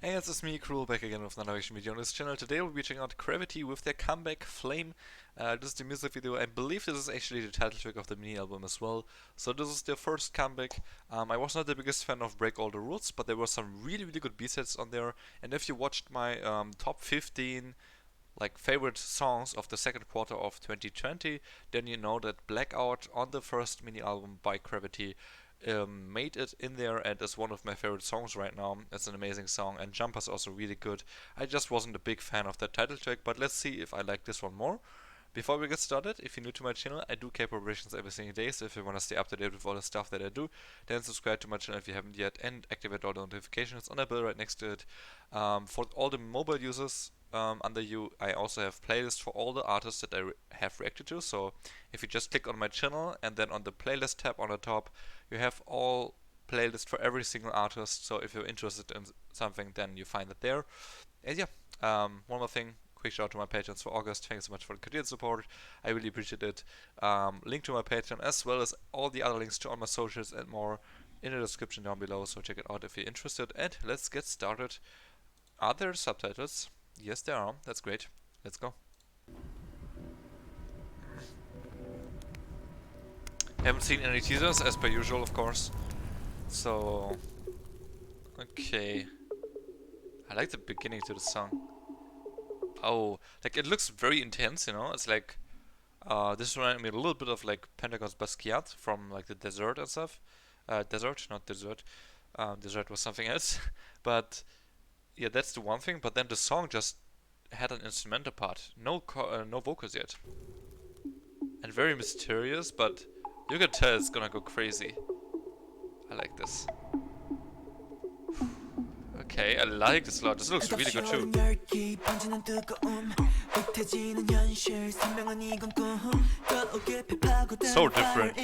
Hey, it's me, Cruel, back again with another reaction video on this channel. Today we'll be checking out CRAVITY with their comeback, Flame. This is the music video. I believe this is actually the title track of the mini-album as well. So this is their first comeback. I was not the biggest fan of Break All the Rules, but there were some really good B-sides on there. And if you watched my top 15 favorite songs of the second quarter of 2020, then you know that Blackout on the first mini album by CRAVITY made it in there and is one of my favorite songs right now. It's an amazing song, and Jumper's also really good. I just wasn't a big fan of that title track, but let's see if I like this one more. Before we get started, if you're new to my channel, I do K-pop reactions every single day, so if you want to stay up to date with all the stuff that I do, then subscribe to my channel if you haven't yet, and activate all the notifications on the bell right next to it. For all the mobile users under you, I also have playlists for all the artists that I have reacted to, so if you just click on my channel and then on the playlist tab on the top, you have all playlists for every single artist, so if you're interested in something, then you find it there. And yeah, one more thing, quick shout out to my patrons for August. Thanks so much for the continued support. I really appreciate it. Link to my Patreon as well as all the other links to all my socials and more in the description down below, so check it out if you're interested. And let's get started. Are there subtitles? Yes, there are. That's great. Let's go. Haven't seen any teasers, as per usual, of course. So, okay. I like the beginning to the song. Oh, like it looks very intense, you know? It's like, this reminded me a little bit of like Pentagon's Basquiat from like the desert and stuff. Desert, not dessert. Dessert was something else. But yeah, that's the one thing. But then the song just had an instrumental part. No vocals yet. And very mysterious, but you can tell it's gonna go crazy. I like this. Okay, I like this a lot. This looks really good too. So different.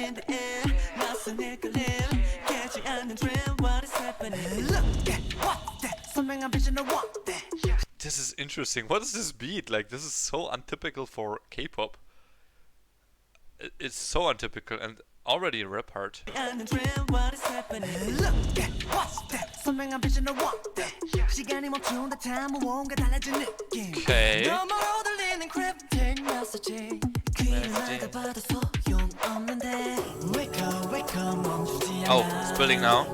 This is interesting. What is this beat? Like, this is so untypical for K-pop. It's so untypical and already a rap part. Okay. Oh, it's building now.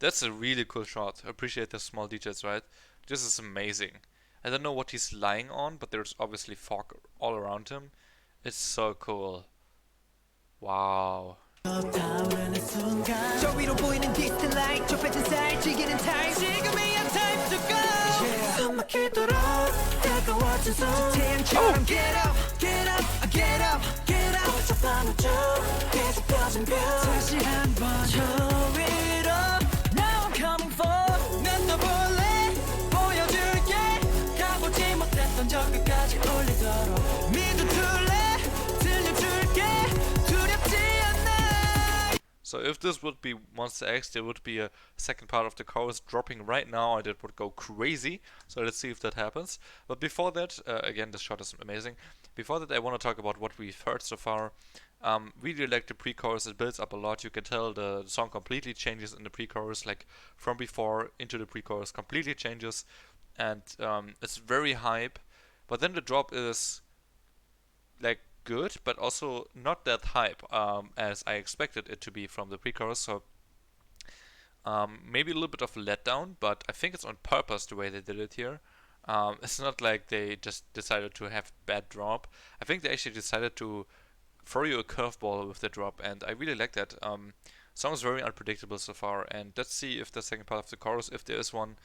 That's a really cool shot. I appreciate the small details, right? This is amazing. I don't know what he's lying on, but there's obviously fog all around him. It's so cool. Wow. So if this would be Monster X, there would be a second part of the chorus dropping right now and it would go crazy. So let's see if that happens. But before that, again, this shot is amazing. Before that, I want to talk about what we've heard so far. Really like the pre-chorus, it builds up a lot. You can tell the song completely changes in the pre-chorus, like from before into the pre-chorus completely changes. And it's very hype. But then the drop is like good, but also not that hype as I expected it to be from the pre-chorus. So maybe a little bit of a letdown, but I think it's on purpose the way they did it here. It's not like they just decided to have bad drop. I think they actually decided to throw you a curveball with the drop, and I really like that. Song is very unpredictable so far, and let's see if the second part of the chorus, if there is one,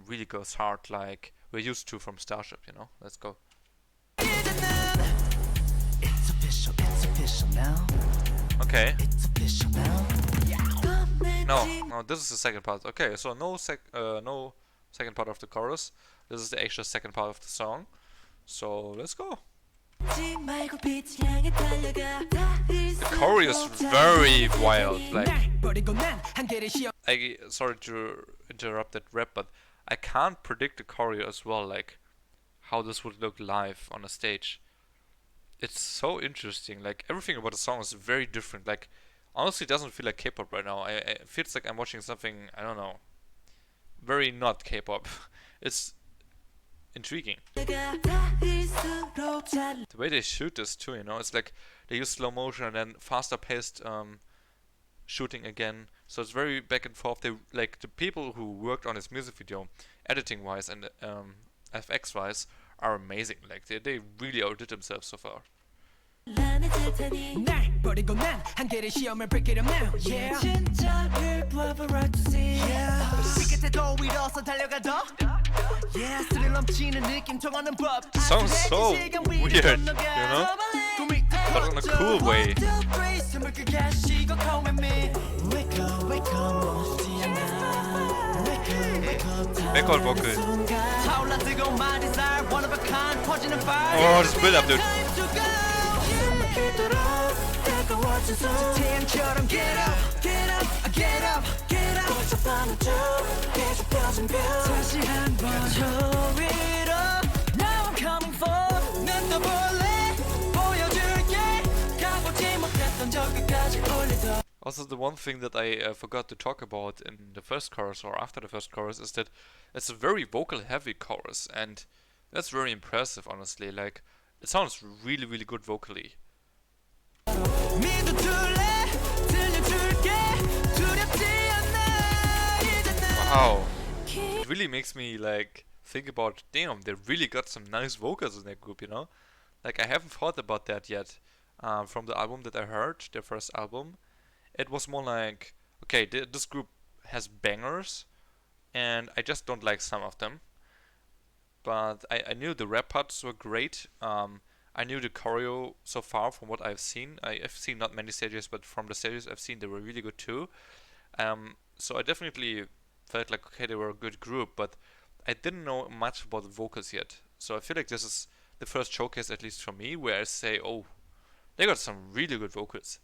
really goes hard like we're used to from Starship, you know? Let's go. Okay. No, this is the second part. Okay, so no second part of the chorus. This is the actual second part of the song. So let's go. The chorus is very wild. Like, sorry to interrupt that rap, but I can't predict the choreo as well. Like, how this would look live on a stage. It's so interesting. Like, everything about the song is very different. Like, honestly, it doesn't feel like K-pop right now. It feels like I'm watching something, I don't know, very not K-pop. It's intriguing. The way they shoot this too, you know, it's like they use slow motion and then faster paced shooting again. So it's very back and forth. They like the people who worked on this music video, editing wise and FX wise, are amazing. Like they really outdid themselves so far. Sounds so weird, you know? But in a cool way. Backward vocal. Oh, this build up, dude. Also, the one thing that I forgot to talk about in the first chorus or after the first chorus is that it's a very vocal heavy chorus, and that's very impressive, honestly. Like, it sounds really, really good vocally. Wow. It really makes me like think about, damn, they really got some nice vocals in that group, you know? Like, I haven't thought about that yet from the album that I heard, their first album. It was more like, okay, this group has bangers, and I just don't like some of them. But I knew the rap parts were great. I knew the choreo so far from what I've seen. I've seen not many stages, but from the stages I've seen, they were really good too. So I definitely felt like, okay, they were a good group, but I didn't know much about the vocals yet. So I feel like this is the first showcase, at least for me, where I say, oh, they got some really good vocals.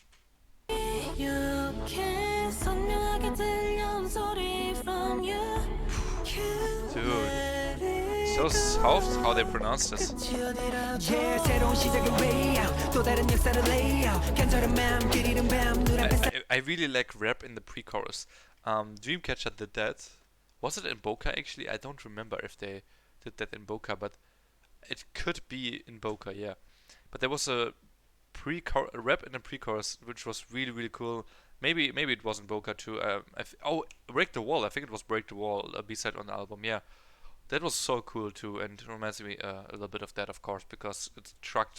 Dude, so soft how they pronounce this. I really like rap in the pre-chorus. Dreamcatcher did that. Was it in Boca actually? I don't remember if they did that in Boca, but it could be in Boca, yeah. But there was a rap in the pre-chorus which was really, really cool. Maybe it was in Boca too. Break the Wall. I think it was Break the Wall, a B-side on the album. Yeah, that was so cool too, and it reminds me a little bit of that, of course, because it's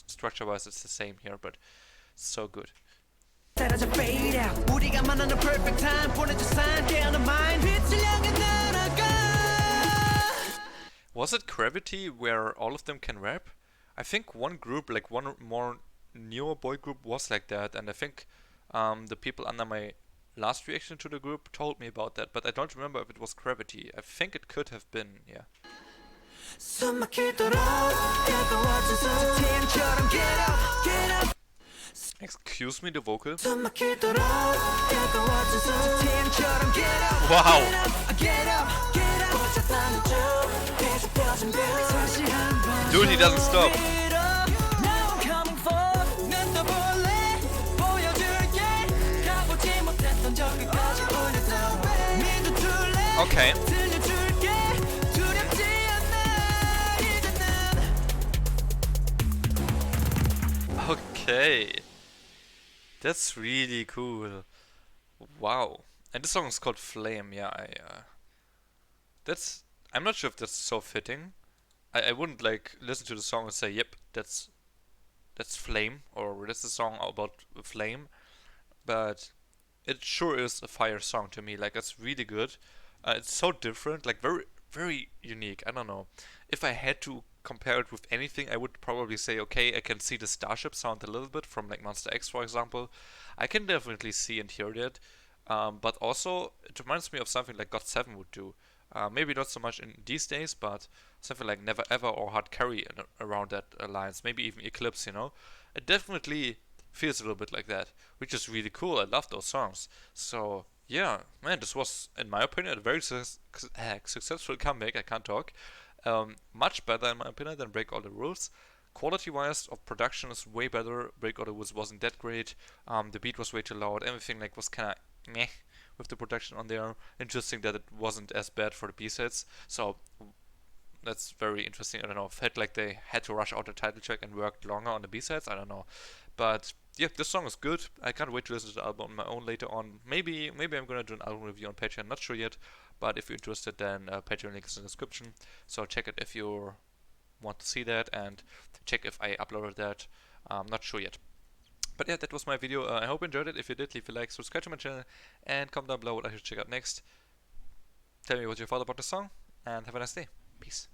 structure-wise it's the same here, but so good. Was it CRAVITY where all of them can rap? I think one group, like one more newer boy group, was like that, and I think the people under my last reaction to the group told me about that, but I don't remember if it was CRAVITY. I think it could have been, yeah. Excuse me, the vocal. Wow. Dude, he doesn't stop. Okay. Okay. That's really cool. Wow. And this song is called Flame. Yeah, I'm not sure if that's so fitting. I wouldn't like listen to the song and say, yep, that's Flame, or that's a song about flame. But it sure is a fire song to me. Like, it's really good. It's so different, like very, very unique. I don't know. If I had to compare it with anything, I would probably say, okay, I can see the Starship sound a little bit from like Monster X, for example. I can definitely see and hear that. But also, it reminds me of something like GOT7 would do. Maybe not so much in these days, but something like Never Ever or Hard Carry around that lines. Maybe even Eclipse, you know? It definitely feels a little bit like that, which is really cool. I love those songs. So yeah, man, this was, in my opinion, a very successful comeback. I can't talk. Much better, in my opinion, than Break All the Rules. Quality-wise, of production is way better. Break All the Rules wasn't that great. The beat was way too loud. Everything like was kind of meh. with the production on there. Interesting that it wasn't as bad for the B-sides. So that's very interesting. I don't know. Felt like they had to rush out the title track and worked longer on the B-sides. I don't know, but yeah, this song is good. I can't wait to listen to the album on my own later on. Maybe I'm gonna do an album review on Patreon. Not sure yet, but if you're interested, then Patreon link is in the description. So check it if you want to see that, and check if I uploaded that. Not sure yet. But yeah, that was my video. I hope you enjoyed it. If you did, leave a like, subscribe to my channel, and comment down below what I should check out next. Tell me what you thought about the song, and have a nice day. Peace.